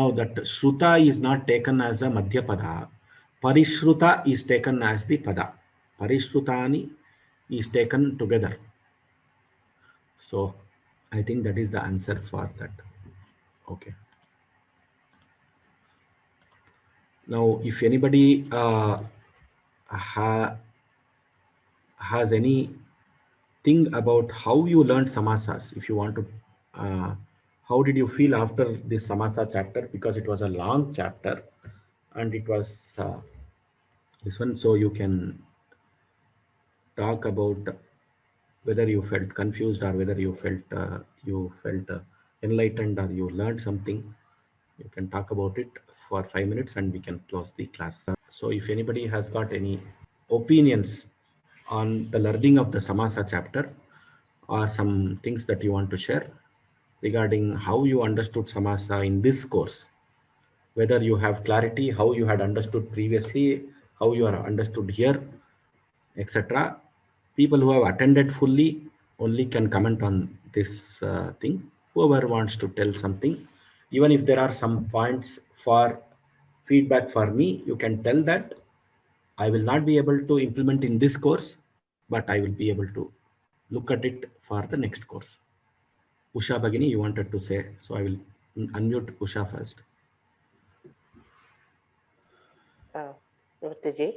Now that Shruta is not taken as a Madhya Pada. Parishruta is taken as the Pada. Parishrutani is taken together. So I think that is the answer for that. Okay. Now, if anybody has any thing about how you learned samasas, if you want to, how did you feel after this samasa chapter? Because it was a long chapter and it was this one, so you can talk about whether you felt confused or whether you felt enlightened or you learned something. You can talk about it for 5 minutes and we can close the class. So if anybody has got any opinions on the learning of the samasa chapter or some things that you want to share regarding how you understood samasa in this course, whether you have clarity, how you had understood previously, how you are understood here, etc. People who have attended fully only can comment on this thing. Whoever wants to tell something, even if there are some points for feedback for me, you can tell that. I will not be able to implement in this course, but I will be able to look at it for the next course. Usha Bhagini, you wanted to say, so I will unmute Usha first. Namaste Ji.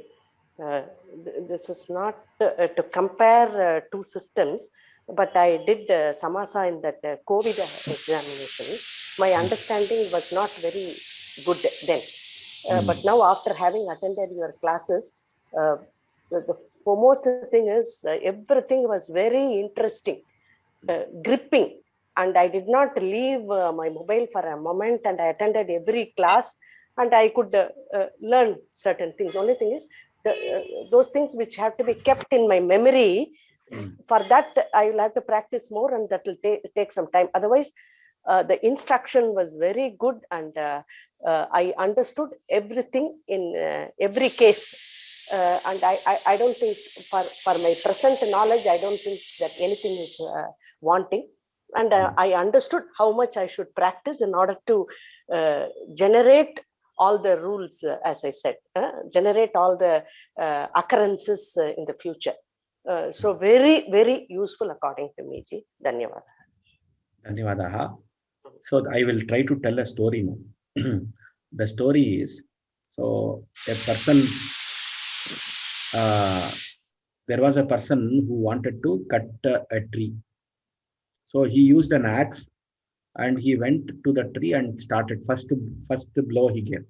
This is not to compare two systems, but I did samasa in that COVID examination. My understanding was not very good then. But now after having attended your classes, the foremost thing is everything was very interesting, gripping. And I did not leave my mobile for a moment, and I attended every class and I could learn certain things. Only thing is, those things which have to be kept in my memory, for that I will have to practice more, and that will take some time. Otherwise, the instruction was very good, and I understood everything in every case. And I don't think, for my present knowledge, I don't think that anything is wanting. And I understood how much I should practice in order to generate all the rules, as I said, generate all the occurrences in the future. So very, very useful according to me, Ji. Dhanyavada. Dhanyavada. So I will try to tell a story now. The story is, so a person, there was a person who wanted to cut a tree. So he used an axe and he went to the tree and started. First blow he gave.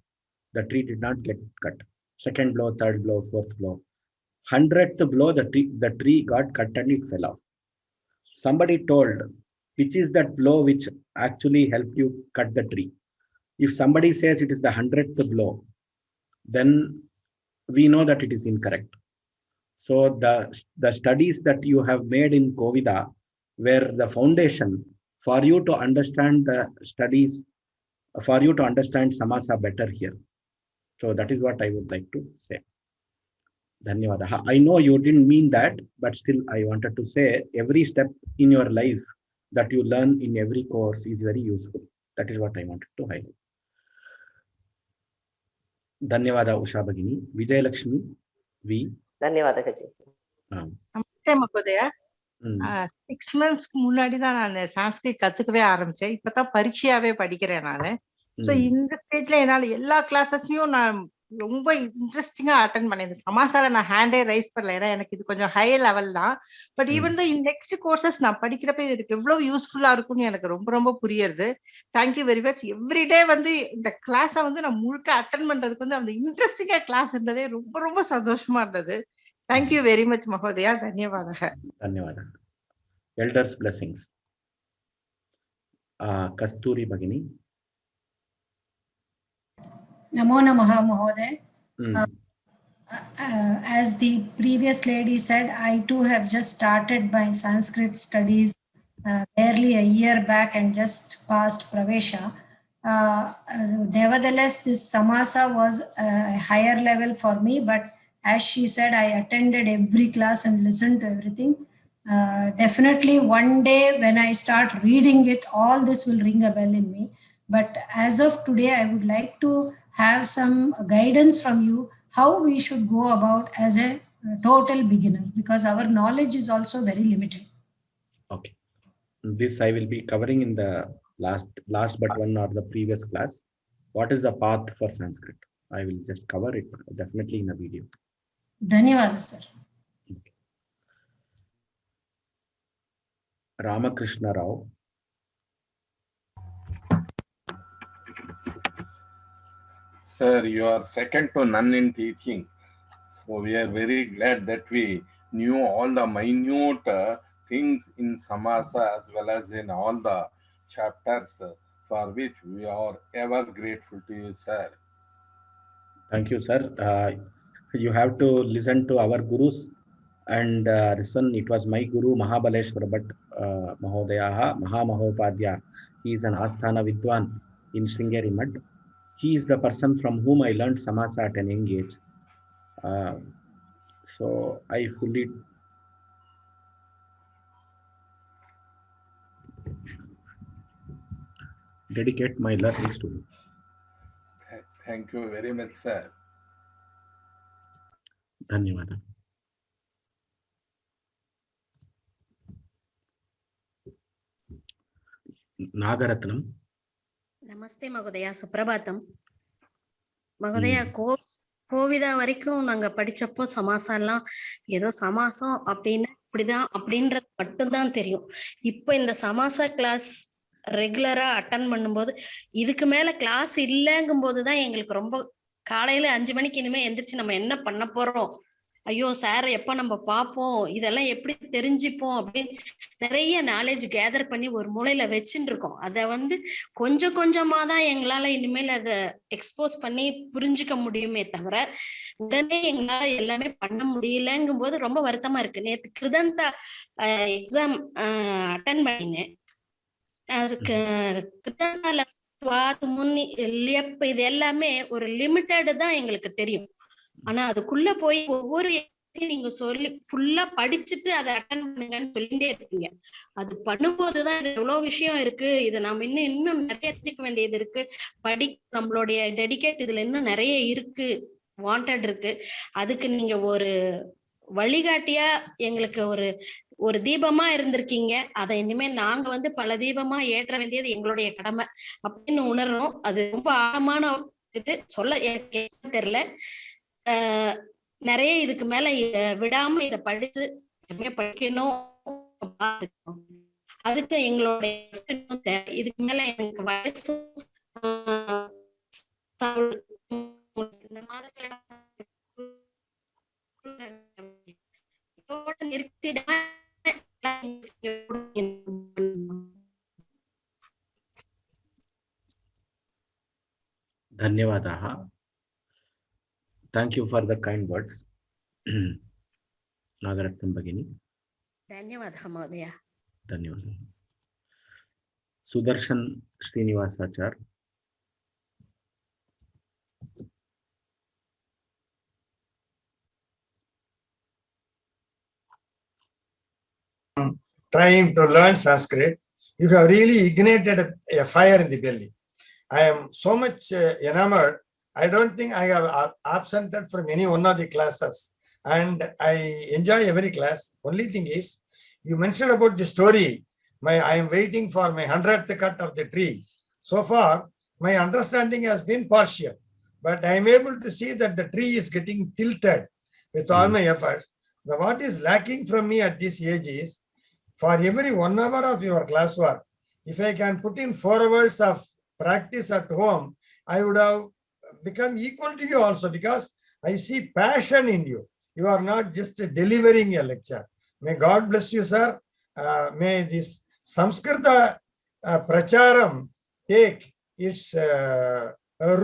The tree did not get cut. Second blow, third blow, fourth blow. 100th blow, the tree got cut and it fell off. Somebody told, which is that blow which actually helped you cut the tree? If somebody says it is the 100th blow, then we know that it is incorrect. So the studies that you have made in Kovida were the foundation for you to understand the studies, for you to understand samasa better here. So that is what I would like to say. Dhanyavada. I know you didn't mean that, but still I wanted to say every step in your life that you learn in every course is very useful. That is what I wanted to highlight. Dhanyavada Usha Bhagini. Vijay Lakshmi V. Dhanyavada Gaji. Namaste Mahodaya. 6 months முன்னாடி தான் நான் சான்ஸ்கிரிட் கத்துக்கவே ஆரம்பிச்சேன். இப்பதான் பரீட்சையாவே படிக்கிறேன் நானு. So இந்த ஸ்டேஜ்ல என்னால எல்லா கிளாஸஸையும் நான் ரொம்ப இன்ட்ரெஸ்டிங்கா அட்டென்ட் பண்ணேன். சமாசார நான் ஹேண்டே ரைஸ் பண்ணல, ஏன்னா எனக்கு இது கொஞ்சம் ஹை லெவல் தான். பட் ஈவன் தான் நெக்ஸ்ட் கோர்சஸ் நான் படிக்கிறப்ப எனக்கு எவ்வளவு யூஸ்ஃபுல்லா இருக்கும்னு எனக்கு ரொம்ப ரொம்ப புரியுது. Thank you very much. எவ்ரிடே இந்த கிளாஸை நான் முழுக்க அட்டென்ட் பண்றதுக்கு அந்த இன்ட்ரெஸ்டிங்கா கிளாஸ் இருந்ததே ரொம்ப ரொம்ப சந்தோஷமா இருந்தது. தேங்க்யூ வெரி மச் மகோதயா. தன்யவாதக. Dhanyavada. Elders blessings. Kasturi Bhagini. Namo Namaha Mahoday. As the previous lady said, I too have just started my Sanskrit studies barely a year back and just passed Pravesha. Nevertheless, this samasa was a higher level for me, but as she said, I attended every class and listened to everything. Definitely one day when I start reading it, all this will ring a bell in me. But as of today, I would like to have some guidance from you how we should go about as a total beginner, because our knowledge is also very limited. Okay. This I will be covering in the last but one or the previous class. What is the path for Sanskrit? I will just cover it definitely in a video. Dhanyawad, sir. Ramakrishna Rao. Sir, you are second to none in teaching. So we are very glad that we knew all the minute things in Samasa as well as in all the chapters, for which we are ever grateful to you, sir. Thank you, sir. You have to listen to our gurus. And this one, it was my guru, Mahabaleshwara Bhatt Mahodayaha, Mahamahopadhyaya. He is an Asthana Vidwan in Sringeri Math. He is the person from whom I learned Samasa at an young age. So I fully dedicate my learnings to him. Thank you very much, sir. Dhanyawad. Nagaratnam. நமஸ்தே மகோதயா, சுப்பிரபாத்தம் மகோதயா. கோவிதா வரைக்கும் நாங்க படிச்சப்போ சமாசம்லாம் ஏதோ சமாசம் அப்படின்னா இப்படிதான் அப்படின்றது மட்டும்தான் தெரியும். இப்போ இந்த சமாசா கிளாஸ் ரெகுலரா அட்டன் பண்ணும்போது இதுக்கு மேல கிளாஸ் இல்லைங்கும் போதுதான் எங்களுக்கு ரொம்ப காலையில 5 மணிக்கு இனிமே எந்திரிச்சு நம்ம என்ன பண்ண போறோம், ஐயோ சார் எப்ப நம்ம பார்ப்போம், இதெல்லாம் எப்படி தெரிஞ்சுப்போம் அப்படின்னு நிறைய நாலேஜ் கேதர் பண்ணி ஒரு மூலையில வச்சுட்டு இருக்கோம். அதை கொஞ்சம் கொஞ்சமா தான் எங்களால இனிமேல் அதை எக்ஸ்போஸ் பண்ணி புரிஞ்சுக்க முடியுமே தவிர உடனே எங்களால எல்லாமே பண்ண முடியலங்கும் போது ரொம்ப வருத்தமா இருக்கு. நேற்று கிருதந்தா எக்ஸாம் அட்டன் பண்ணினேன். அதுக்கு கிருதந்தால இது எல்லாமே ஒரு லிமிட்டட் தான் எங்களுக்கு தெரியும். ஆனா அதுக்குள்ள போய் ஒவ்வொரு நீங்க சொல்லி ஃபுல்லா படிச்சுட்டு அதை அட்டன் பண்ணுங்கன்னு சொல்லிட்டே இருக்கீங்க. அது பண்ணும்போதுதான் இது எவ்வளவு விஷயம் இருக்கு, இதை நாம இன்னும் நிறைய தெரிஞ்சுக்க வேண்டியது இருக்கு. நம்மளுடைய டெடிகேட் இதுல இன்னும் நிறைய இருக்கு, வாண்டட் இருக்கு. அதுக்கு நீங்க ஒரு வழிகாட்டியா எங்களுக்கு ஒரு தீபமா இருந்திருக்கீங்க. அதை இனிமே நாங்க பல தீபமா ஏற்ற வேண்டியது எங்களுடைய கடமை அப்படின்னு உணர்றோம். அது ரொம்ப ஆழமான இது, சொல்ல தெரியல. நிறைய இதுக்கு மேல விடாம இத படிச்சு படிக்கணும். அதுக்கு எங்களுடைய இதுக்கு மேல எனக்கு வயசு இந்த மாதிரி Dhanyavadaha. Thank you for the kind words. Nagaratnam Bhagini. ಧನ್ಯವಾದ ಮಹೋದಯ. ಧನ್ಯವಾದ. Sudarshan Srinivasachar. Trying to learn Sanskrit, you have really ignited a fire in the belly. I am so much enamored. I don't think I have absented from any one of the classes, and I enjoy every class. Only thing is, you mentioned about the story. I am waiting for my 100th cut of the tree. So far, my understanding has been partial, but I am able to see that the tree is getting tilted with all my efforts. But what is lacking from me at this age is, for every 1 hour of your classwork, if I can put in 4 hours of practice at home, I would have become equal to you also, because I see passion in you. You are not just delivering a lecture. May God bless you, sir. May this Samskrita pracharam take its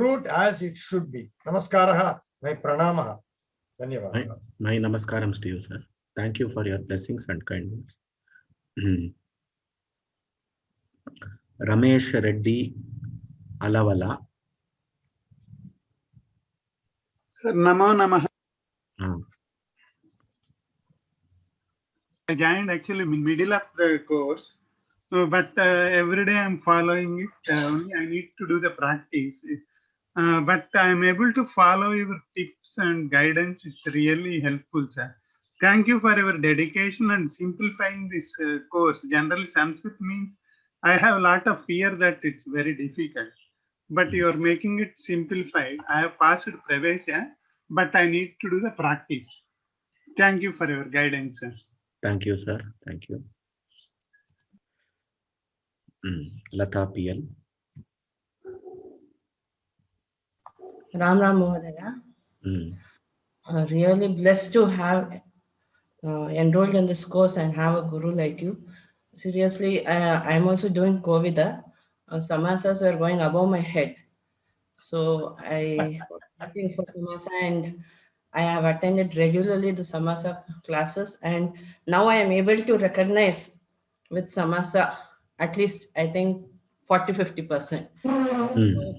route as it should be. Namaskaraha, my pranamaha. Dhanyavada. My namaskarams to you, sir. Thank you for your blessings and kind words. Ramesh Reddy Alavala. Namo Namah. I joined actually in middle of the course. but every day I'm following it. Only I need to do the practice. But I'm able to follow your tips and guidance. It's really helpful, sir. Thank you for your dedication and simplifying this course. Generally, Sanskrit means I have a lot of fear that it's very difficult, but you are making it simplified. I have passed Pravesha, but I need to do the practice. Thank you for your guidance, sir. Thank you, sir. Thank you. Lata PL. Ram Ram Mohodaya. Really blessed to have enrolled in this course and have a guru like you. Seriously, I'm also doing Kovida. Samasas were going above my head. So I was waiting for Samasa and I have attended regularly the Samasa classes, and now I am able to recognize with Samasa at least I think 40-50%. So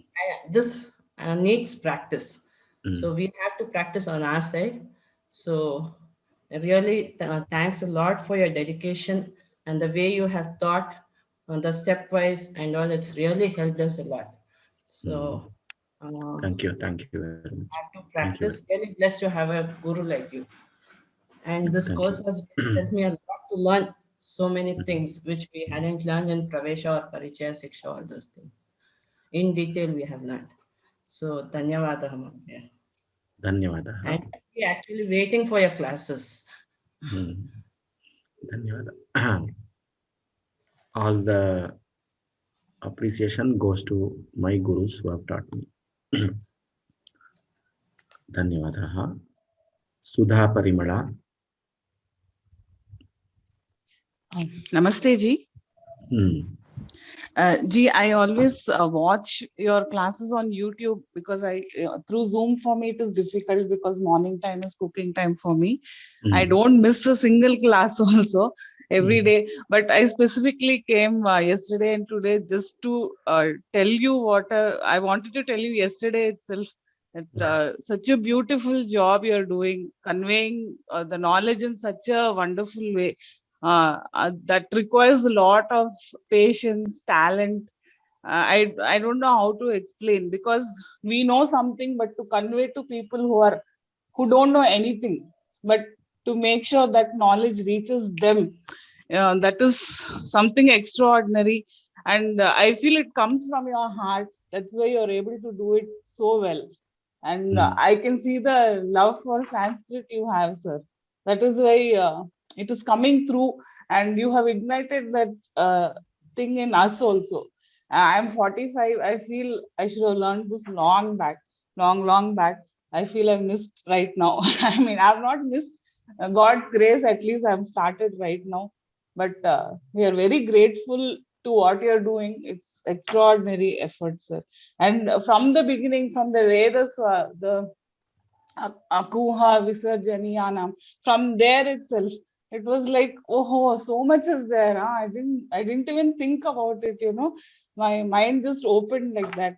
this needs practice. So we have to practice on our side. So really thanks a lot for your dedication and the way you have taught on the stepwise and all. It's really helped us a lot. So Thank you very much. Have to practice. Really blessed to have a guru like you. And this course has helped me a lot to learn so many things which we hadn't learned in Pravesha or Parichaya Siksha, all those things. In detail, we have learned. So, Dhanyavada, Mahadaya. Dhanyavada. And we're actually waiting for your classes. Dhanyavada. All the appreciation goes to my gurus who have taught me. Dhanyavada. Sudha Parimala. Namaste, Ji. Ji, I always watch your classes on YouTube because through Zoom for me it is difficult because morning time is cooking time for me. I don't miss a single class also every day, but I specifically came yesterday and today just to tell you what I wanted to tell you yesterday itself. That such a beautiful job you're doing, conveying the knowledge in such a wonderful way. That requires a lot of patience, talent. I don't know how to explain because we know something, but to convey to people who don't know anything, but to make sure that knowledge reaches them, that is something extraordinary. And I feel it comes from your heart. That's why you're able to do it so well. And I can see the love for Sanskrit you have, sir. That is why it is coming through, and you have ignited that thing in us also. I'm 45. I feel I should have learned this long back. I feel I've missed right now. I mean, I've not missed. God's grace, at least I've started right now. But we are very grateful to what you're doing. It's extraordinary effort, sir. And from the beginning, from the Vedas, the Akuha Visarjaniyanam, from there itself, it was like, oh, so much is there. Huh? I didn't even think about it, you know. My mind just opened like that.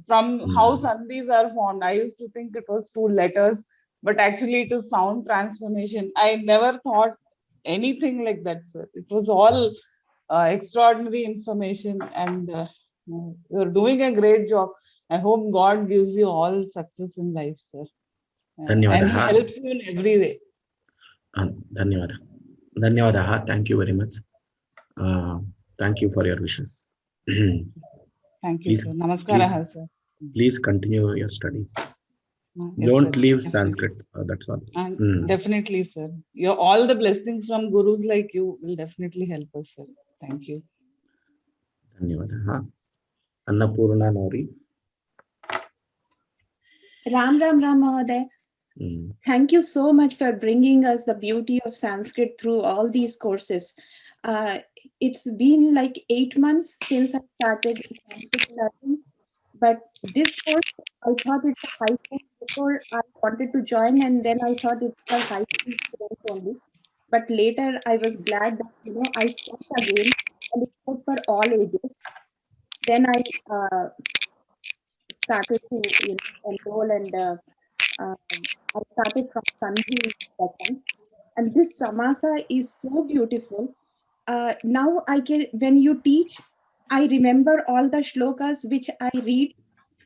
From how sandhis are formed, I used to think it was two letters, but actually it is sound transformation. I never thought anything like that, sir. It was all extraordinary information, and you're doing a great job. I hope God gives you all success in life, sir. And He helps you in every way. Dhanyavada. Dhanyavada. Thank you very much. Thank you for your wishes. Thank you, sir. Namaskara, sir. Please continue your studies. Yes, Don't sir. leave Definitely. Sanskrit. That's all. Definitely, sir. All the blessings from gurus like you will definitely help us, sir. Thank you. Dhanyavada. Annapurna Nori. Ram Mahoday. Thank you so much for bringing us the beauty of Sanskrit through all these courses. It's been like 8 months since I started Sanskrit studying, but this course, I thought it's a high school before I wanted to join, and then I thought it's for high school students only. But later I was glad that, I checked again, and it's good for all ages. Then I started to enroll, and I started from Sandhi lessons, and this samasa is so beautiful. now I can, when you teach, I remember all the shlokas which I read,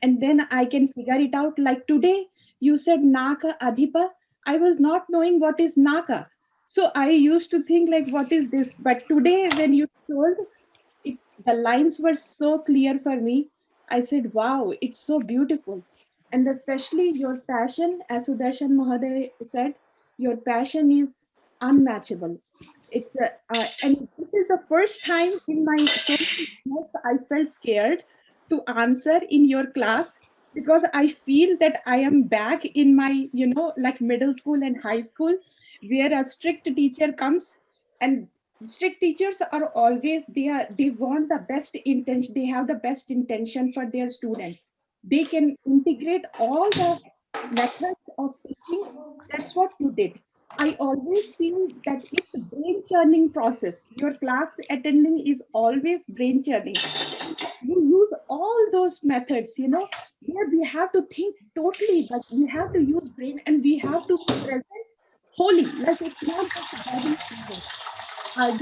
and then I can figure it out. Like today, you said Naka Adhipa. I was not knowing what is Naka. So I used to think like, what is this? But today, when you told, it, the lines were so clear for me. I said, wow, it's so beautiful. And especially your passion, as Sudarshan Mahadev said, your passion is unmatchable. It's and this is the first time in my so many years I felt scared to answer in your class, because I feel that I am back in my, you know, like middle school and high school, where a strict teacher comes, and strict teachers are always, they want the best intention, they have the best intention for their students. They can integrate all the methods of teaching. That's what you did. I always feel that it's a brain churning process. Your class attending is always brain churning. You use all those methods, you know, where we have to think totally, but we have to use brain, and we have to be present wholly, like it's not just a body.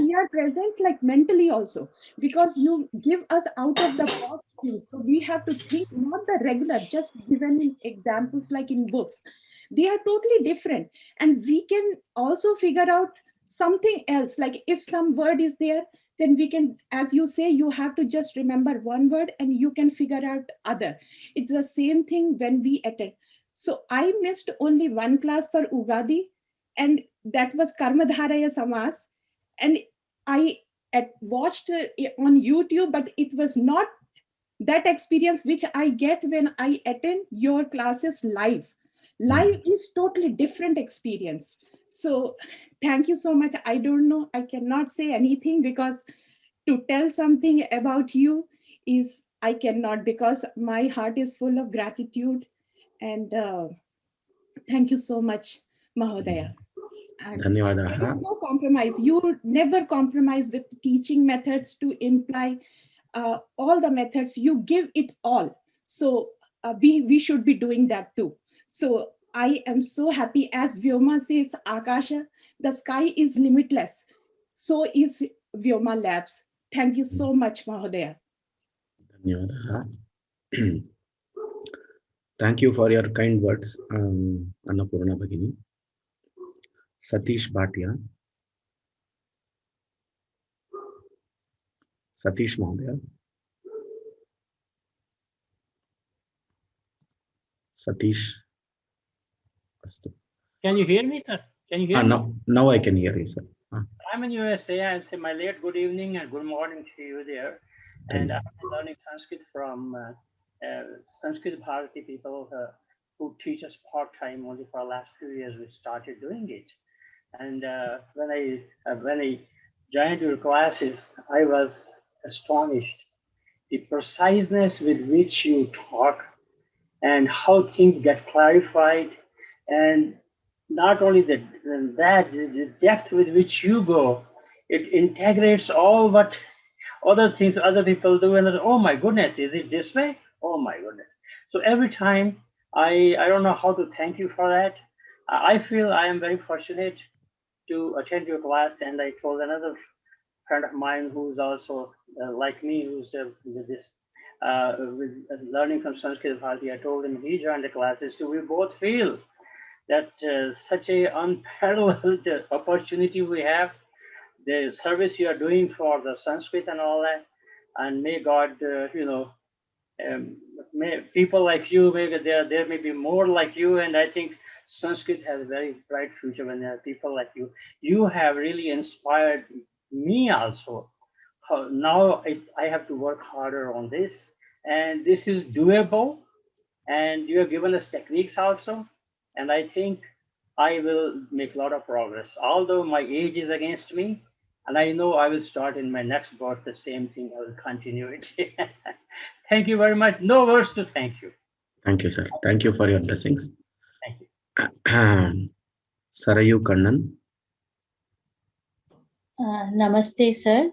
We are present like mentally also, because you give us out of the box things. So we have to think, not the regular, just given in examples like in books. They are totally different. And we can also figure out something else. Like if some word is there, then we can, as you say, you have to just remember one word and you can figure out other. It's the same thing when we attend. So I missed only one class for Ugadi, and that was Karmadharaya Samas. And I watched on YouTube, but it was not that experience which I get when I attend your classes live. Live is totally different experience. So thank you so much. I don't know, I cannot say anything, because to tell something about you is, I cannot, because my heart is full of gratitude. And thank you so much, Mahodaya. And there is no compromise. You never compromise with teaching methods to imply all the methods. You give it all. So we should be doing that too. So I am so happy. As Vyoma says, Akasha, the sky is limitless. So is Vyoma Labs. Thank you so much, Mahodaya. Thank you for your kind words, Annapurna Bhagini. Satish Bhatia. Satish Mahodaya. Satish. Can you hear me, sir? Can you hear me? Now I can hear you, sir. I'm in USA. I say my late good evening and good morning to you there. And I've been learning Sanskrit from Sanskrit Bharati people who teach us part-time. Only for the last few years we started doing it. And when I joined your classes, I was astonished. The preciseness with which you talk and how things get clarified, and not only that, the depth with which you go, it integrates all what other things other people do, and oh my goodness, is it this way? Oh my goodness. So every time, I don't know how to thank you for that. I feel I am very fortunate to attend your class, and I told another friend of mine who's also like me, who's with this with learning from Sanskrit Bharati. I told him he joined the classes, so we both feel that such a unparalleled opportunity we have, the service you are doing for the Sanskrit and all that, and may God, may people like you, maybe there may be more like you, and I think Sanskrit has a very bright future when there are people like you. You have really inspired me also. Now I have to work harder on this, and this is doable, and you have given us techniques also, and I think I will make a lot of progress. Although my age is against me, and I know I will start in my next birth the same thing, I will continue it. Thank you very much. No words to thank you. Thank you, sir. Thank you for your blessings. Thank you. Sarayu Kannan. Namaste, sir.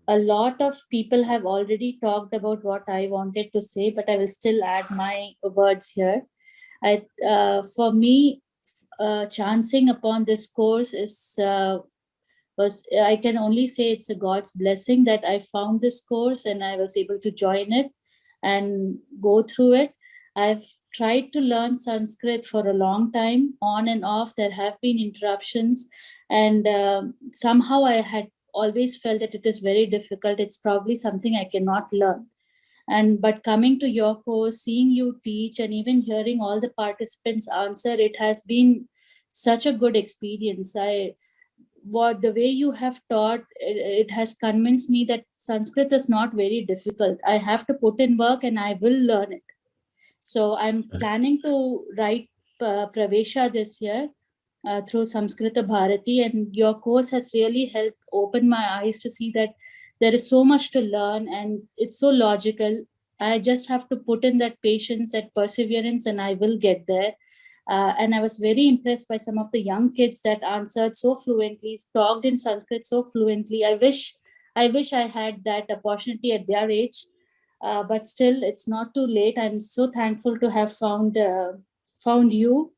A lot of people have already talked about what I wanted to say, but I will still add my words here. For me, chancing upon this course is I can only say it's a God's blessing that I found this course and I was able to join it and go through it. I've tried to learn Sanskrit for a long time, on and off. There have been interruptions, and somehow I had always felt that it is very difficult. It's probably something I cannot learn. But coming to your course, seeing you teach, and even hearing all the participants answer, it has been such a good experience. The way you have taught, it has convinced me that Sanskrit is not very difficult. I have to put in work and I will learn it. So I'm planning to write Pravesha this year through Samskrita Bharati, and your course has really helped open my eyes to see that there is so much to learn and it's so logical. I just have to put in that patience, that perseverance, and I will get there. And I was very impressed by some of the young kids that answered so fluently, talked in Sanskrit so fluently. I wish I had that opportunity at their age. But still, it's not too late. I'm so thankful to have found you,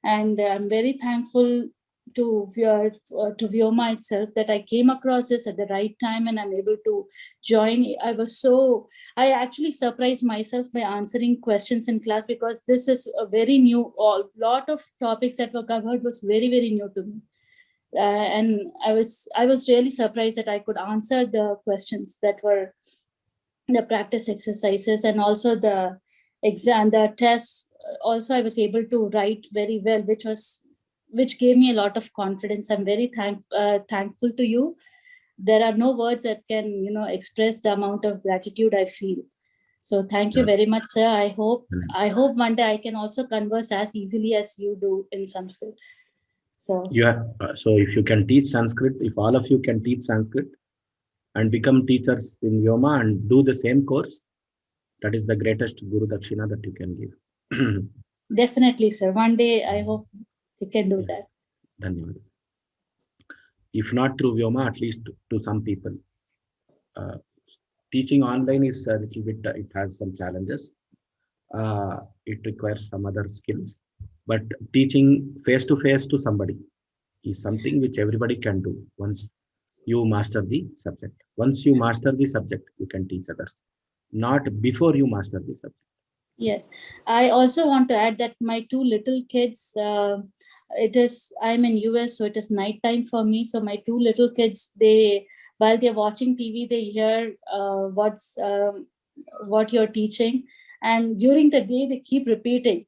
and I'm very thankful to Vyoma itself that I came across this at the right time and I'm able to join. I actually surprised myself by answering questions in class, because this is a very new. A lot of topics that were covered was very, very new to me. And I was really surprised that I could answer the questions that were the practice exercises, and also the exam, the tests. Also, I was able to write very well, which gave me a lot of confidence. I'm very thankful to you. There are no words that can, express the amount of gratitude I feel. So thank you very much, sir. I hope one day I can also converse as easily as you do in Sanskrit. So so if you can teach Sanskrit, if all of you can teach Sanskrit and become teachers in Vyoma and do the same course, that is the greatest Guru Dakshina that you can give. Definitely, sir. One day I hope we can do that. Dhanyavad. If not through Vyoma, at least to some people. Teaching online is a little bit, it has some challenges. It requires some other skills. But teaching face-to-face to somebody is something which everybody can do once you master the subject. Once you master the subject, you can teach others. Not before you master the subject. Yes, I also want to add that my two little kids, I'm in US, so it is nighttime for me. So my two little kids, while they're watching TV, they hear what you're teaching, and during the day they keep repeating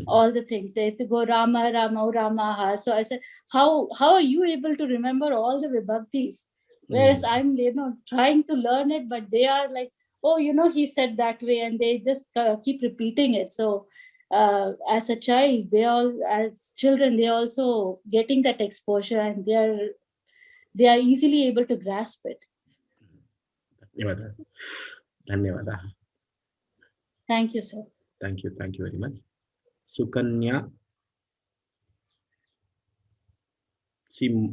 all the things. They say, "Go Rama, Rama, Rama." So I said, how are you able to remember all the vibhaktis? Whereas I'm trying to learn it, but they are like, "Oh, he said that way," and they just keep repeating it. So as a child, as children, they're also getting that exposure, and they are easily able to grasp it. Dhanyavada. Thank you, sir. Thank you very much. Sukanya. See,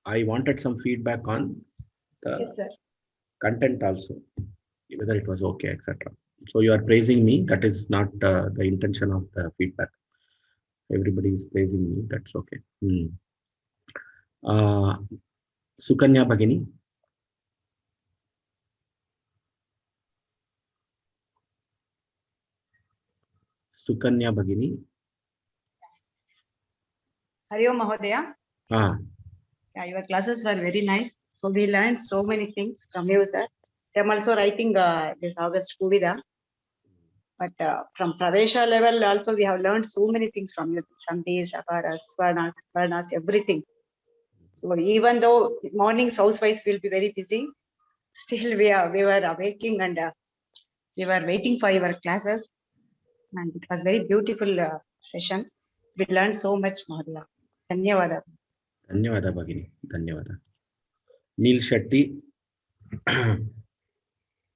I wanted some feedback on the content also, whether it was okay, etc. So you are praising me. That is not the intention of the feedback. Everybody is praising me. That's okay. Sukanya Bhagini. Sukanya Bhagini. Hari Om Mahodaya. Yeah, your classes were very nice. So we learned so many things from you, sir. I'm also writing this August Kuvida. But from Pravesha level also we have learned so many things from you. Sandhis, Akaras, Swarnas, everything. So even though mornings housewives will be very busy, still we were awaking and we were waiting for your classes. And it was very beautiful session. We learned so much, Mahodaya. Dhanyavada. Dhanyavada Bhagini. Dhanyavada. Neil Shetty.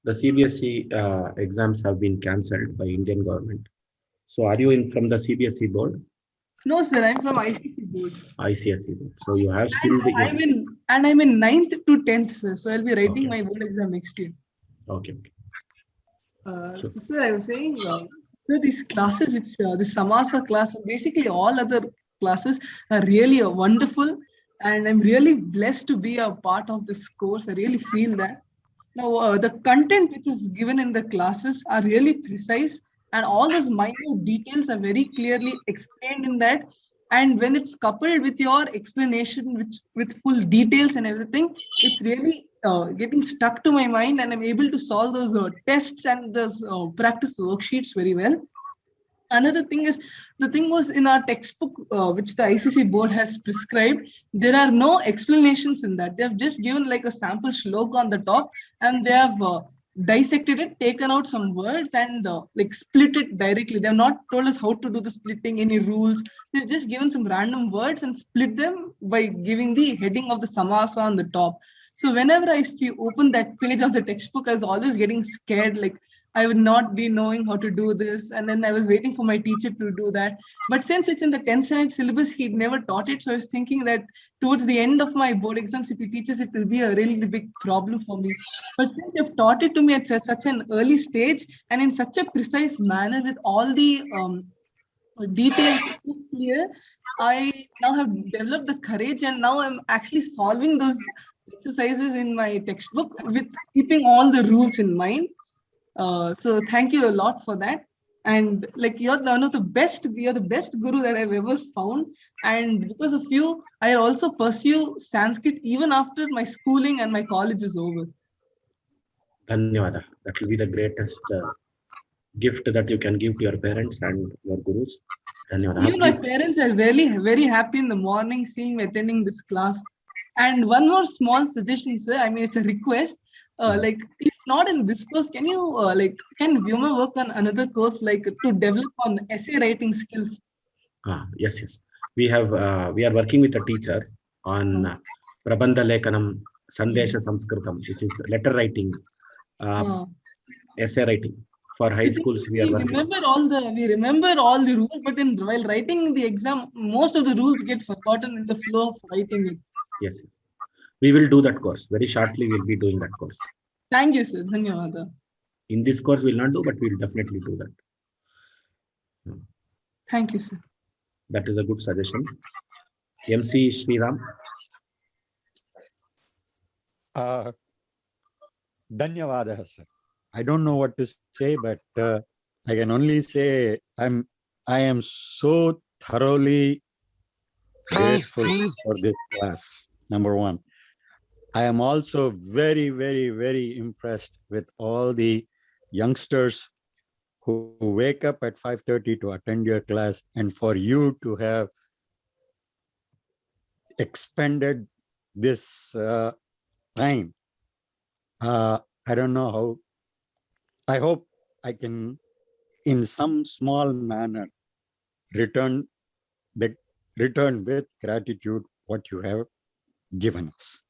The CBSE exams have been cancelled by Indian government. So are you from the CBSE board? No, sir. I'm from ICSE board. ICSE board. So you have still I'm in 9th to 10th, sir. So I'll be writing my board exam next year. Okay. So, sir, I was saying, sir, these classes, the Samasa class, and basically all other classes are really wonderful. and I'm really blessed to be a part of this course. I really feel that. Now, the content which is given in the classes are really precise, and all those minute details are very clearly explained in that. And when it's coupled with your explanation, which with full details and everything, it's really getting stuck to my mind, and I'm able to solve those tests and those practice worksheets very well. Another thing is, the thing was in our textbook, which the ICC board has prescribed, there are no explanations in that. They have just given like a sample shloka on the top, and they have dissected it, taken out some words, and like split it directly. They have not told us how to do the splitting, any rules. They've just given some random words and split them by giving the heading of the samasa on the top. So whenever I used to open that page of the textbook, I was always getting scared, like I would not be knowing how to do this. And then I was waiting for my teacher to do that. But since it's in the 10th standard syllabus, he'd never taught it. So I was thinking that towards the end of my board exams, if he teaches it, will be a really big problem for me. But since you've taught it to me at such an early stage and in such a precise manner with all the details so clear, I now have developed the courage, and now I'm actually solving those exercises in my textbook with keeping all the rules in mind. So thank you a lot for that. And like you're the best guru that I've ever found. And because of you, I also pursue Sanskrit even after my schooling and my college is over. Dhanyawada. That will be the greatest gift that you can give to your parents and your gurus. Dhanyawada. Even my parents are really very happy in the morning seeing me attending this class. And one more small suggestion, sir. I mean, it's a request. Like if not in this course, can you can Vyoma work on another course like to develop on essay writing skills? Yes. We are working with a teacher on Prabandha Lekanam Sandesha Sanskritam, which is letter writing, essay writing for high schools. We remember all the rules, but while writing the exam, most of the rules get forgotten in the flow of writing it. Yes. We will do that course. Very shortly, we'll be doing that course. Thank you, sir. Dhanyawada. In this course, we'll not do, but we'll definitely do that. Thank you, sir. That is a good suggestion. MC Sriram. Dhanyawada, sir. I don't know what to say, but I can only say I am so thoroughly grateful for this class. Number one. I am also very, very, very impressed with all the youngsters who wake up at 5:30 to attend your class, and for you to have expended this time. I don't know how. I hope I can, in some small manner, return with gratitude what you have given us.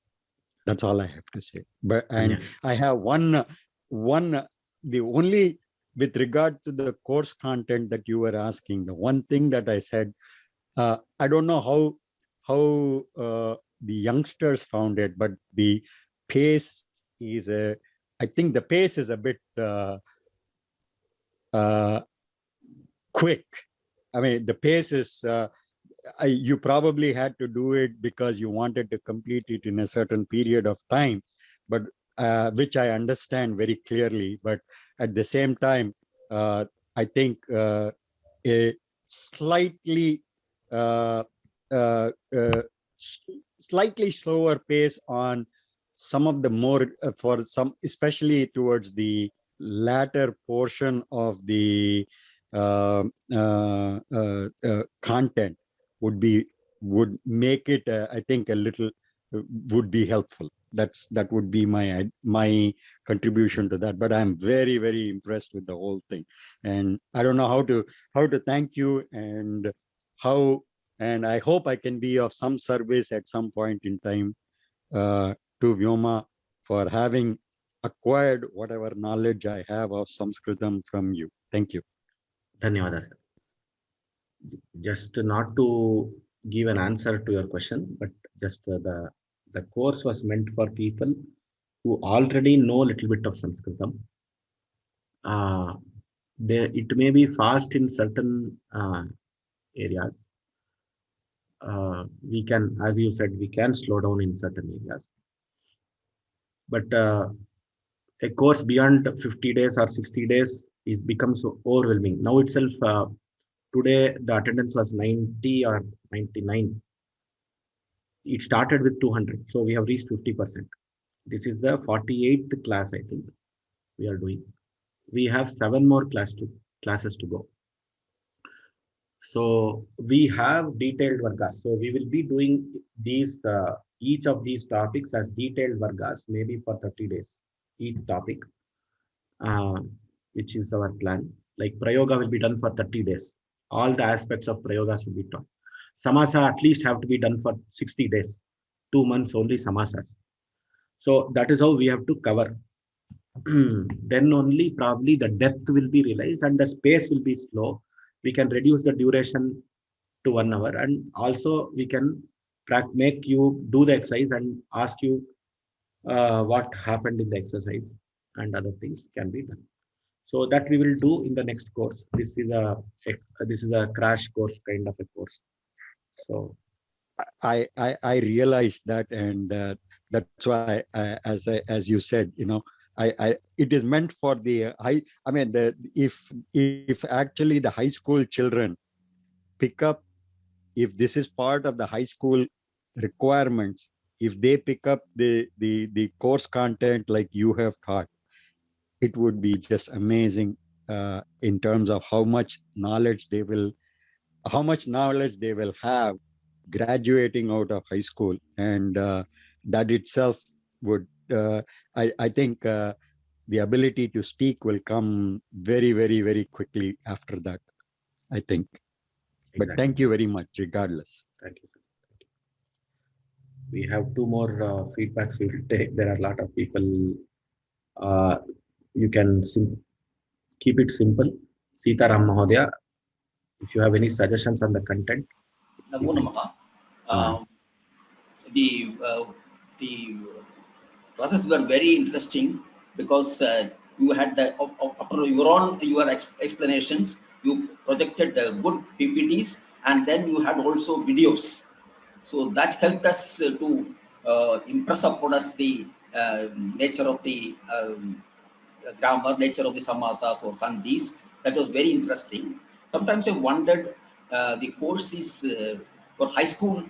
That's all I have to say. But I have one the only with regard to the course content that you were asking, the one thing that I said, I don't know how the youngsters found it, but the pace is I think the pace is a bit quick. I mean, the pace is you probably had to do it because you wanted to complete it in a certain period of time, but which I understand very clearly. But at the same time, I think a slightly slower pace on some of the more for some, especially towards the latter portion of the content would make it I think a little would be helpful. That would be my contribution to that. But I'm very, very impressed with the whole thing, and I don't know how to thank you, and I hope I can be of some service at some point in time to Vyoma for having acquired whatever knowledge I have of Sanskritam from you. Thank you. Dhanyawada, sir. Just not to give an answer to your question, but just the course was meant for people who already know a little bit of Sanskritam. It may be fast in certain areas, we can, as you said, we can slow down in certain areas. But a course beyond 50 days or 60 days is becomes so overwhelming. Now itself, today the attendance was 90 or 99. It started with 200, so we have reached 50%. This is the 48th class, I think we are doing. We have 7 more classes to go. So we have detailed vargas. So we will be doing these each of these topics as detailed vargas, maybe for 30 days each topic, which is our plan. Like prayoga will be done for 30 days. All the aspects of prayogas will be taught. Samasa at least have to be done for 60 days, 2 months only samasas. So that is how we have to cover. Then only probably the depth will be realized and the space will be slow. We can reduce the duration to 1 hour, and also we can make you do the exercise and ask you what happened in the exercise, and other things can be done. So that we will do in the next course. This is a crash course kind of a course. So I realized that, and that's why, as you said, it is meant for the high. I mean, if actually the high school children pick up, if this is part of the high school requirements, if they pick up the course content like you have taught, it would be just amazing in terms of how much knowledge they will have graduating out of high school, and that itself would I think the ability to speak will come very, very, very quickly after that, I think. But exactly. Thank you very much regardless. Thank you. We have 2 more feedbacks we will take. There are a lot of people. You can keep it simple. Sitaram Mahodaya, if you have any suggestions on the content. Namo Namaha. The classes were very interesting because you had after your explanations, you projected good PPTs, and then you had also videos. So that helped us to impress upon us the nature of the grammar, nature of the samasas or sandhis. That was very interesting. Sometimes I wondered, the course is for high school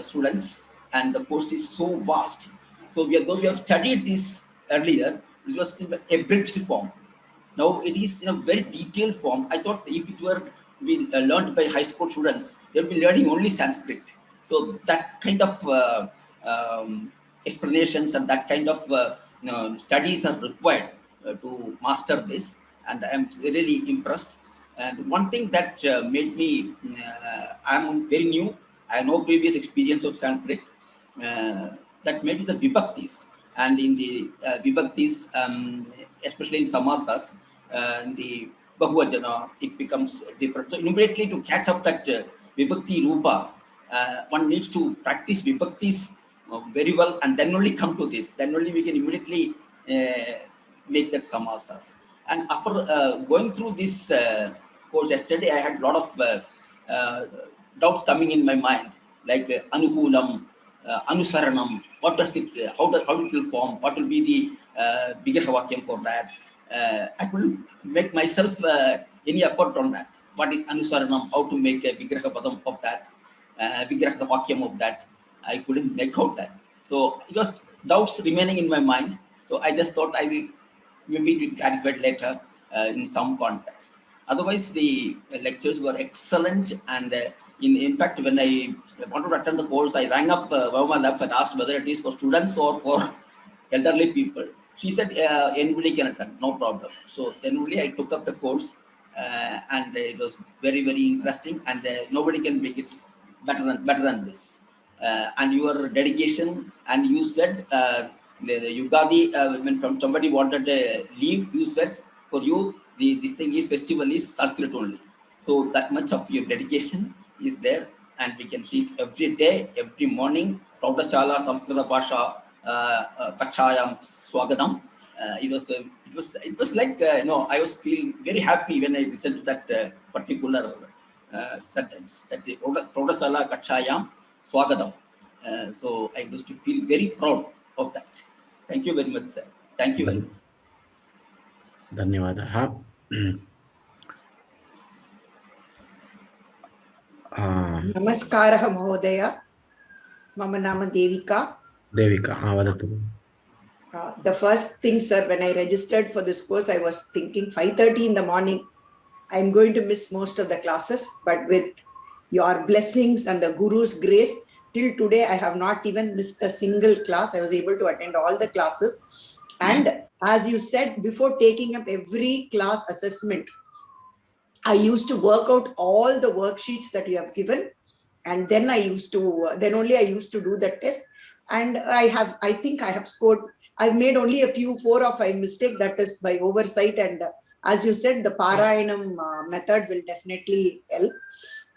students, and the course is so vast. So though we have studied this earlier, it was in a abridged form. Now it is in a very detailed form. I thought if it were learned by high school students, they will be learning only Sanskrit. So that kind of explanations and that kind of studies are required to master this, and I am really impressed. And one thing that made me, I am very new, I have no previous experience of Sanskrit, that made it the vibhaktis. And in the vibhaktis, especially in samasas, the bahuvajana, it becomes different. So immediately to catch up that vibhakti rupa, one needs to practice vibhaktis very well, and then only come to this. Then only we can immediately make that samasas. And after going through this course yesterday, I had a lot of doubts coming in my mind, like anukulam, anusaranam. What does it? How it will form? What will be the Vigraha Vakyam for that? I couldn't make myself any effort on that. What is anusaranam? How to make a Vigraha Padam of that? Vigraha Vakyam of that? I couldn't make out that. So it was doubts remaining in my mind. So I just thought I will maybe clarify later in some context. Otherwise, the lectures were excellent, and in fact, when I wanted to attend the course, I rang up Vavama Labs and asked whether it is for students or for elderly people. She said anybody can attend, no problem. So then only I took up the course, and it was very, very interesting, and nobody can make it better than this. And your dedication, and you said the Yugadi, when somebody wanted a leave, you said for you this thing is festival is Sanskrit only. So that much of your dedication is there, and we can see it every day, every morning. Praudashala Samskrita Bhasha Kachayam Swagatam. It was like I was feeling very happy when I listened to that particular sentence, that the Prodasala Kachayam Swagatam. So I used to feel very proud of that. Thank you very much, sir. Thank you very much. Dhanyavadaha. Namaskaraha Mahodaya. Mama Nama Devika. Devika, vadatu. The first thing, sir, when I registered for this course, I was thinking 5:30 in the morning. I'm going to miss most of the classes, but with your blessings and the Guru's grace, till today, I have not even missed a single class. I was able to attend all the classes. And as you said, before taking up every class assessment, I used to work out all the worksheets that you have given. And then only I used to do the test. And I think I have scored, I've made only a few 4 or 5 mistakes, that is by oversight. And as you said, the Parayanam method will definitely help.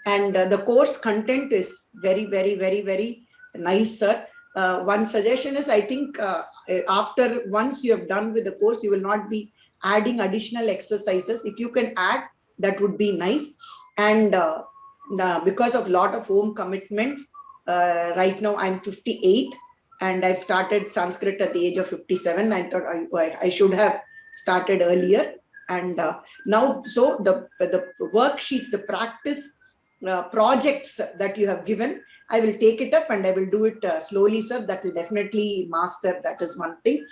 And the course content is very, very, very, very nice, sir. One suggestion is, I think once you have done with the course, you will not be adding additional exercises. If you can add, that would be nice. And because of a lot of home commitments, right now I'm 58 and I've started Sanskrit at the age of 57. I thought I should have started earlier. And now, so the worksheets, the practice projects that you have given, I will take it up and I will do it slowly, sir. That will definitely master. That is one thing.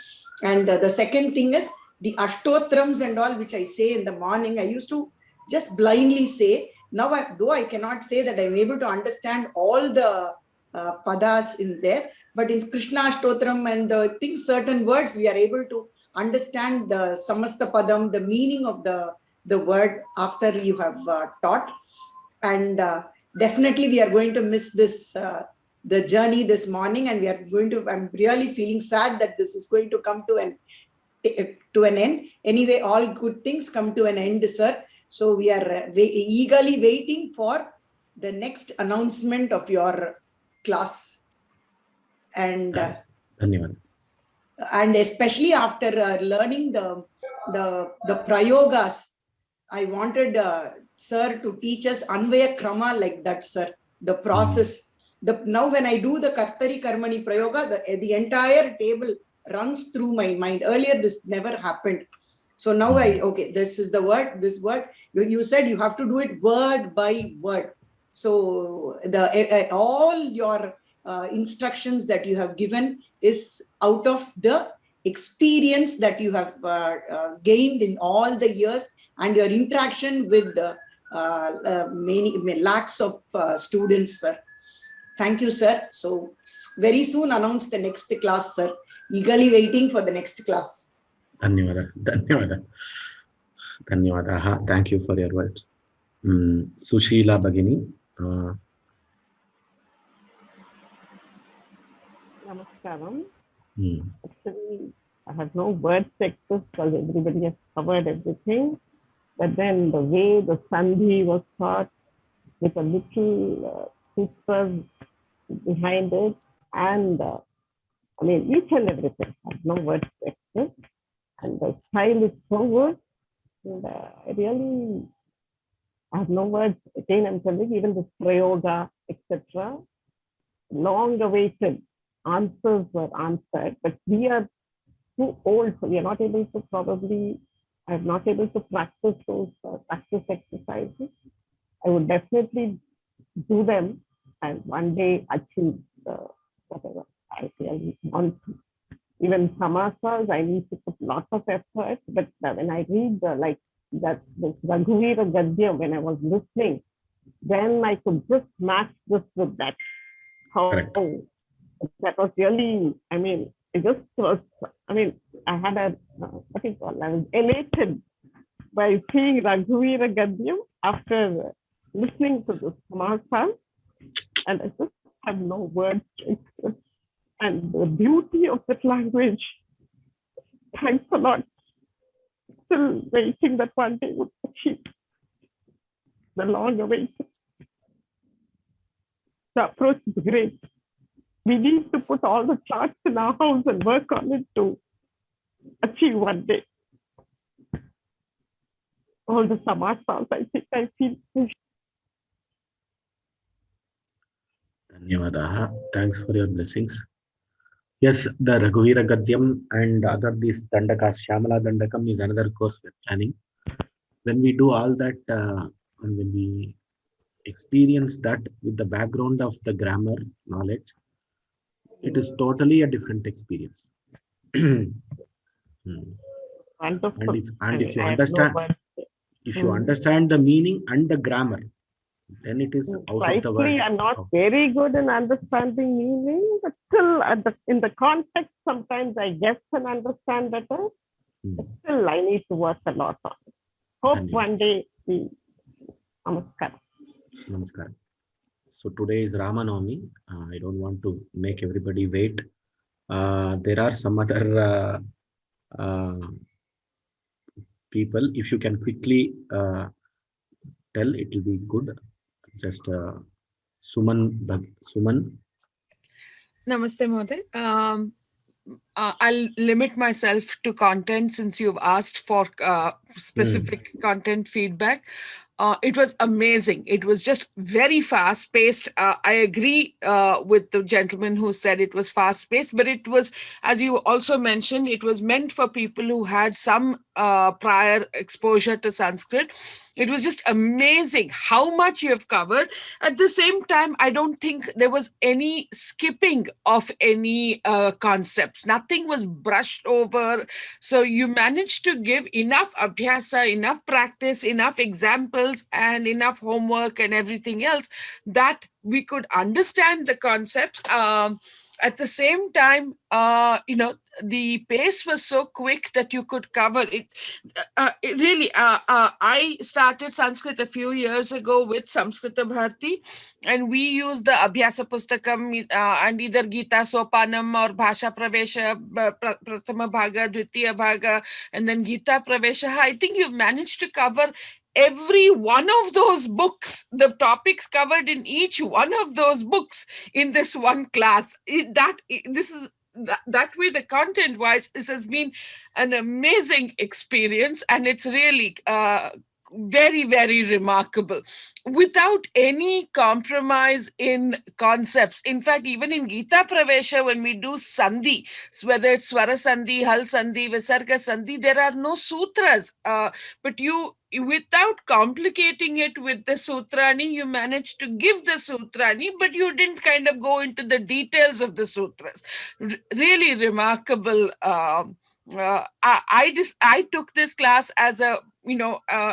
And the second thing is the Ashtotrams and all, which I say in the morning, I used to just blindly say. Now, though I cannot say that I'm able to understand all the padas in there, but in Krishna Ashtotram and I think certain words, we are able to understand the Samasta Padam, the meaning of the word after you have taught. And definitely we are going to miss this, the journey this morning, and I'm really feeling sad that this is going to come to an end. Anyway, all good things come to an end, sir. So we are eagerly waiting for the next announcement of your class. And especially after learning the prayogas, I wanted sir to teach us Anvaya Krama like that, sir. The process. Now when I do the Kartari Karmani Prayoga, the entire table runs through my mind. Earlier this never happened. So now okay, this is the word, this word. You said you have to do it word by word. So all your instructions that you have given is out of the experience that you have gained in all the years and your interaction with the many lakhs of students, sir. Thank you, sir. So very soon announce the next class, sir. Eagerly waiting for the next class. Dhanyavada. Thank you for your words. Sushila Bhagini. Namaskaram. Actually, I have no words to express because everybody has covered everything. But then the way the Sandhi was taught with a little super behind it, and I mean, each and everything, I have no words to express. And the style is so good. And I have no words. Again, I'm telling you, even the prayoga, etc. Long awaited answers were answered, but we are too old, so we are not able to I'm not able to practice those practice exercises. I would definitely do them and one day achieve whatever I really want to. Even samasas, I need to put lots of effort, but when I read like that, this Raghuvira Gadyam, when I was listening, then I could just match this with that. That was really, I mean, it just was, I mean, I had I was elated by seeing Raghuvira Gadyam after listening to this Samasa, and I just have no words to express. And the beauty of that language, thanks a lot. Still waiting that one day would achieve the long awaited. The approach is great. We need to put all the charts in our house and work on it to achieve one day. All the samasas, I think I feel Dhanyavadaha. Thanks for your blessings. Yes, the Raghuvira Gadyam and other these Dandakas, Shyamala Dandakam is another course we're planning. When we do all that, and when we experience that with the background of the grammar knowledge, it is totally a different experience. Wonderful. And if you understand the meaning and the grammar, then it is out of the world. I'm not very good in understanding meaning, but still in the context, sometimes I guess and understand better. But still, I need to work a lot on it. Hope one day we. Namaskar. Namaskar. So today is Ramanavami. I don't want to make everybody wait. There are some other people. If you can quickly tell, it will be good. Just Suman. Namaste, Mohdey. I'll limit myself to content since you've asked for specific content feedback. It was amazing. It was just very fast paced. I agree with the gentleman who said it was fast paced, but it was, as you also mentioned, it was meant for people who had some prior exposure to Sanskrit. It was just amazing how much you have covered. At the same time, I don't think there was any skipping of any concepts. Nothing was brushed over. So you managed to give enough abhyasa, enough practice, enough examples, and enough homework and everything else that we could understand the concepts. At the same time, the pace was so quick that you could cover it. I started Sanskrit a few years ago with Samskrita Bharti, and we used the Abhyasa Pustakam and either Gita Sopanam or Bhasha Pravesha, Prathama Bhaga, Dvitiya Bhaga, and then Gita Pravesha. I think you've managed to cover every one of those books, the topics covered in each one of those books in this one class. That way, the content wise, this has been an amazing experience, and it's really very, very remarkable without any compromise in concepts. In fact, even in Gita Pravesha, when we do Sandhi, so whether it's Swara Sandhi, Hal Sandhi, Visarga Sandhi, there are no sutras, but you, without complicating it with the Sutrani, you managed to give the Sutrani, but you didn't kind of go into the details of the sutras. Really remarkable. I took this class as a,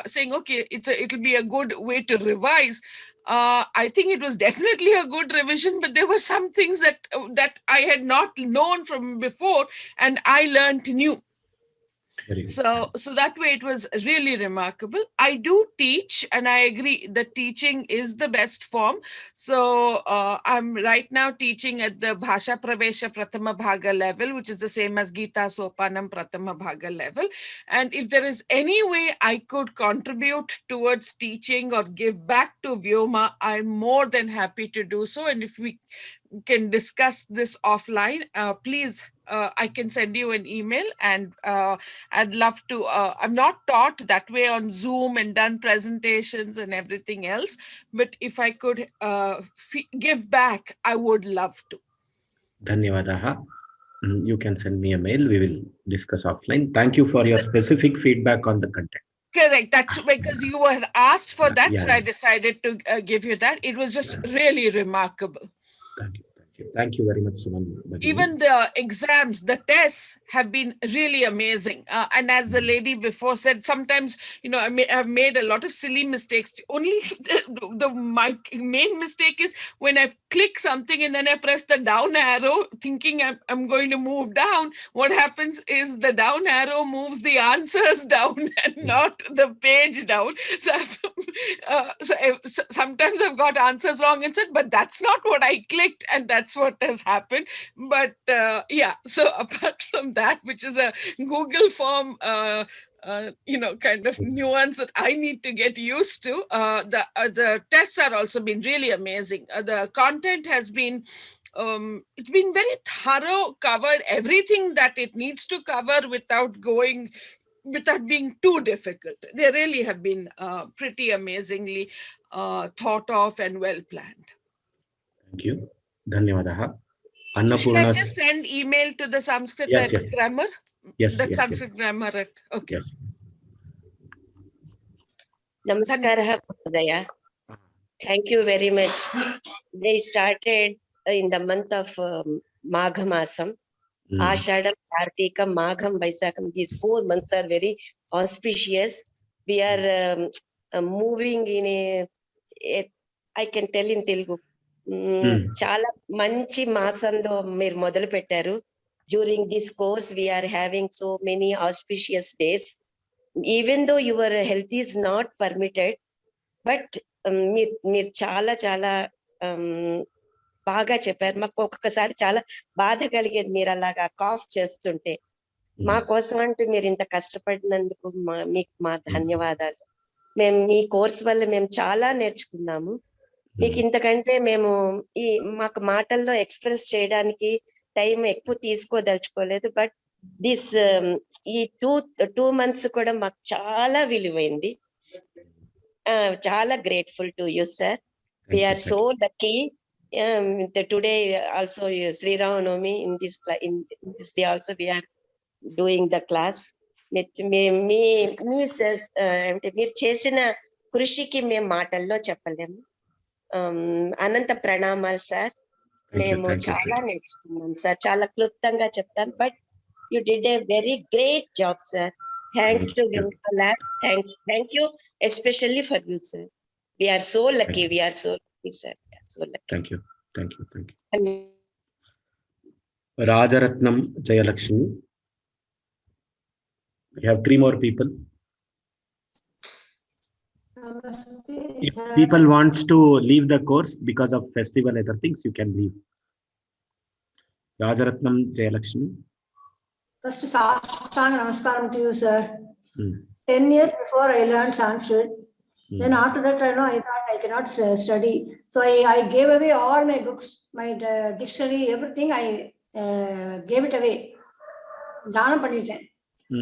saying, okay, it'll be a good way to revise. I think it was definitely a good revision, but there were some things that I had not known from before, and I learned new. So that way it was really remarkable. I do teach, and I agree that teaching is the best form. So I'm right now teaching at the Bhasha Pravesha Prathama Bhaga level, which is the same as Gita Sopanam Prathama Bhaga level. And if there is any way I could contribute towards teaching or give back to Vyoma, I'm more than happy to do so. And if we can discuss this offline, please, I can send you an email, and I'd love to. I'm not taught that way on Zoom and done presentations and everything else, but if I could give back, I would love to. Dhanyavadaha. You can send me a mail. We will discuss offline. Thank you for your specific feedback on the content. Correct. That's because you were asked for that, so I decided to give you that. It was just really remarkable. Thank you very much, Suman. Even the exams, the tests have been really amazing. And as the lady before said, sometimes, I have made a lot of silly mistakes. Only my main mistake is when I click something and then I press the down arrow thinking I'm going to move down. What happens is the down arrow moves the answers down and not the page down. So sometimes I've got answers wrong and said, but that's not what I clicked, and that's what has happened. But so apart from that, which is a Google form kind of nuance that I need to get used to, the tests are also been really amazing. The content has been it's been very thorough, covered everything that it needs to cover without being too difficult. They really have been pretty amazingly thought of and well planned. Thank you. Dhanyavadaha. So should I just send email to the Sanskrit grammar? Yes. Sanskrit grammar. Okay. Yes. Namaskara, Mahodaya. Thank you very much. They started in the month of Magha Masam. Ashadam, Kartikam, Magham, Vaisakam. These 4 months are very auspicious. We are moving in I can tell in Telugu. Chala manchi masando meer modalu pettaru. During this course, we are having so many auspicious days. Even though your health is not permitted, but మీరు చాలా చాలా బాగా చెప్పారు. మాకు ఒక్కొక్కసారి చాలా బాధ కలిగేది మీరు అలాగా కాఫ్ చేస్తుంటే. మా కోసం అంటూ మీరు ఇంత కష్టపడినందుకు మీకు మా ధన్యవాదాలు. మేము మీ కోర్స్ వల్ల మేము చాలా నేర్చుకున్నాము. మీకు ఇంతకంటే మేము మాకు మాటల్లో ఎక్స్ప్రెస్ చేయడానికి టైం ఎక్కువ తీసుకోదలుచుకోలేదు. బట్ దిస్ ఈ 2 months కూడా మాకు చాలా విలువైంది. Chala grateful to you, sir. We are so lucky. Today also Sri Ram Navami in this day also we are doing the class. Me says meer chesina krishiki me maatallo cheppalemu. Ananta pranamal sir. Memo chala nechukunnam sir. Chala kluptanga cheptanu, but you did a very great job, sir. Thanks to Vimta Labs. Thank you, especially for you, sir. We are so lucky. We are so lucky, sir. We are so lucky. Thank you. Rajaratnam Jayalakshmi. We have 3 more people. If people wants to leave the course because of festival and other things, you can leave. Rajaratnam Jayalakshmi. First, Sashtanga Namaskaram to you, sir. 10 years before I learned Sanskrit. Then after that, I thought I cannot study. So I gave away all my books, my dictionary, everything. I gave it away. தானம் பண்ணிட்டேன்.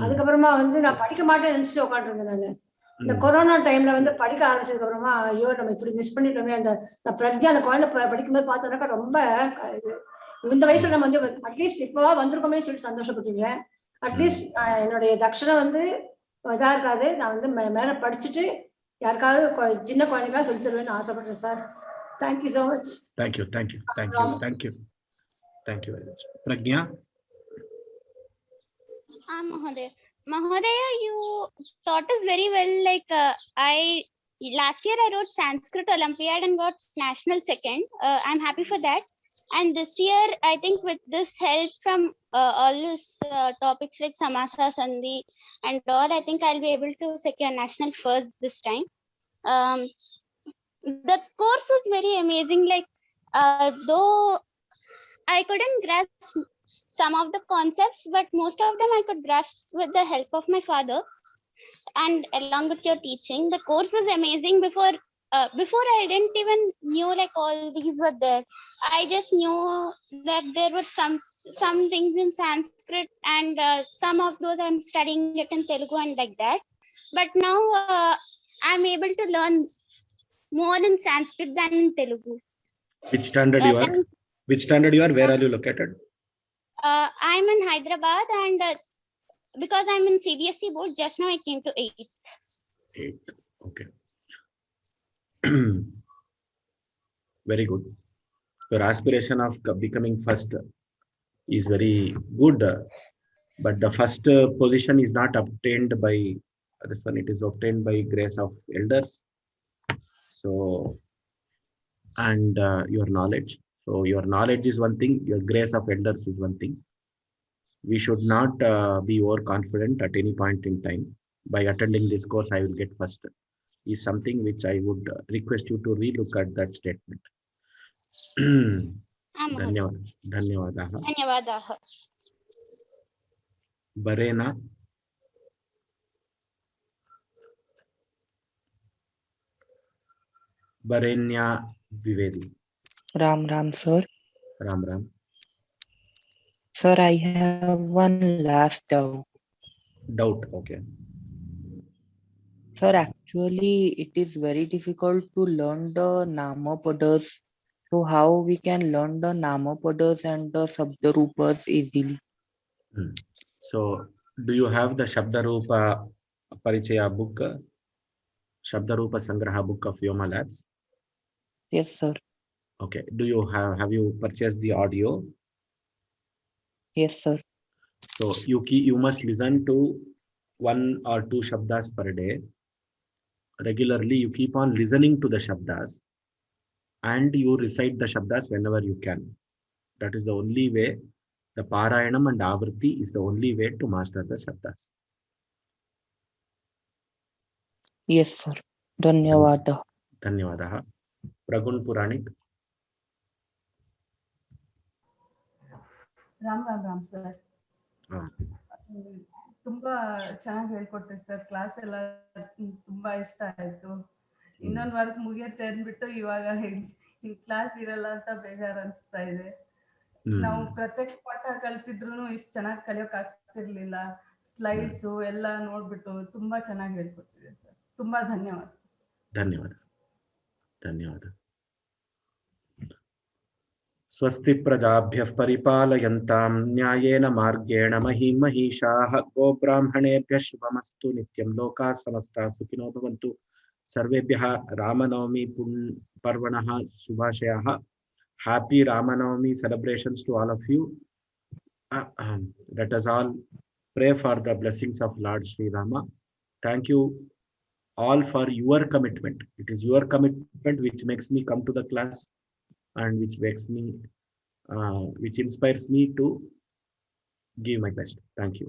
அதுக்கப்புறமா நான் படிக்க மாட்டேன்னு நினைச்சிட்டு உட்காந்துருந்தேன். நான் இந்த கொரோனா டைம்ல படிக்க ஆரம்பிச்சதுக்கு அப்புறமா ஐயோ நம்ம இப்படி மிஸ் பண்ணிட்டோமே. அந்த பிரக்யா அந்த குழந்தை படிக்கும்போது பார்த்தோன்னாக்கா ரொம்ப இந்த வயசுல நம்ம அட்லீஸ்ட் இப்போ வந்திருக்கோமே சொல்லிட்டு சந்தோஷப்பட்டுக்கிறேன். அட்லீஸ்ட் என்னுடைய தட்சணை இதா இருக்காது. நான் மேல படிச்சுட்டு யாருக்காவது சின்ன குழந்தைங்களா சொல்லி தருவேன்னு ஆசைப்படுறேன் sir. Thank you so much. Thank you very much. Pragya. Mahodaya, you taught us very well. Like last year I wrote Sanskrit Olympiad and got national second. I'm happy for that. And this year, I think with this help from all these topics like Samasa, Sandhi and all, I think I'll be able to secure national first this time. The course was very amazing. Like though I couldn't grasp some of the concepts, but most of them I could grasp with the help of my father and along with your teaching. The course was amazing. Before I didn't even knew like all these were there. I just knew that there were some things in Sanskrit and some of those I'm studying it in Telugu and like that. But now I'm able to learn more in Sanskrit than in Telugu. Which standard you are? Where are you located? I'm in Hyderabad and because I'm in CBSE board, just now I came to 8th. Okay. Very good. Your aspiration of becoming first is very good, but the first position is not obtained by this one. It is obtained by grace of elders. So, and your knowledge. So your knowledge is one thing, your grace of elders is one thing. We should not be overconfident at any point in time. By attending this course, I will get first. Is something which I would request you to relook at that statement. Dhanyavadaha. Barena. Barenya Dwivedi. Ram, sir. Ram. Sir, I have one last doubt. Okay. Sir, actually, it is very difficult to learn the Namapadas So how we can learn the Namapadas and the Sabdarupas easily? So do you have the Shabdarupa Parichaya book, Shabdarupa Sangraha book of Vyoma Labs? Yes, sir. Okay. Do you have you purchased the audio? Yes, sir. So you must listen to 1 or 2 Shabdas per day. Regularly, you keep on listening to the Shabdas and you recite the Shabdas whenever you can. That is the only way. The Parayanam and Avriti is the only way to master the Shabdas. Yes, sir. Dhanyavada. Dhanyavadaha. Pragun Puranik. Ram sir. ತುಂಬಾ ಚೆನ್ನಾಗಿ ಹೇಳ್ಕೊಡ್ತೀವಿ sir. Class ಎಲ್ಲ ತುಂಬಾ ಇಷ್ಟ ಆಯ್ತು. ಇನ್ನೊಂದು work ಮುಗಿಯುತ್ತೆ ಅಂದ್ಬಿಟ್ಟು ಇವಾಗ ಈ ಕ್ಲಾಸ್ ಇರಲ್ಲ ಅಂತ ಬೇಜಾರು ಅನಿಸ್ತಾ ಇದೆ. ನಾವು ಪ್ರತ್ಯಕ್ಷ ಪಾಠ ಕಲ್ತಿದ್ರು ಇಷ್ಟು ಚೆನ್ನಾಗಿ ಕಲಿಯೋಕ್ ಆಗ್ತಿರ್ಲಿಲ್ಲ. ಸ್ಲೈಡ್ಸು ಎಲ್ಲ ನೋಡ್ಬಿಟ್ಟು ತುಂಬಾ ಚೆನ್ನಾಗಿ ಹೇಳ್ಕೊಡ್ತಿದೆ ಸರ್. ತುಂಬಾ ಧನ್ಯವಾದ. ಧನ್ಯವಾದ. ಧನ್ಯವಾದ. ಸ್ವಸ್ತಿ ಪ್ರಜಾಭ್ಯಃ ಪರಿಪಾಲಯಂತಾಂ ನ್ಯಾಯೇನ ಮಾರ್ಗೇಣ ಮಹಿಂ ಮಹಿಷಾಃ ಗೋಬ್ರಾಹ್ಮಣೇಭ್ಯಃ ಶುಭಮಸ್ತು ನಿತ್ಯಂ ಲೋಕಾಃ ಸಮಸ್ತಾಃ ಸುಖಿನೋ ಭವಂತು. ಸರ್ವೇಭ್ಯಃ Ramanavami ಪರ್ವಣಃ ಶುಭಾಶಯಾಃ. Happy Ramanavami celebrations to all of you. Let us all pray for the blessings of Lord Sri Rama. Thank you all for your commitment. It is your commitment which makes me come to the class and which makes me, which inspires me to give my best. Thank you.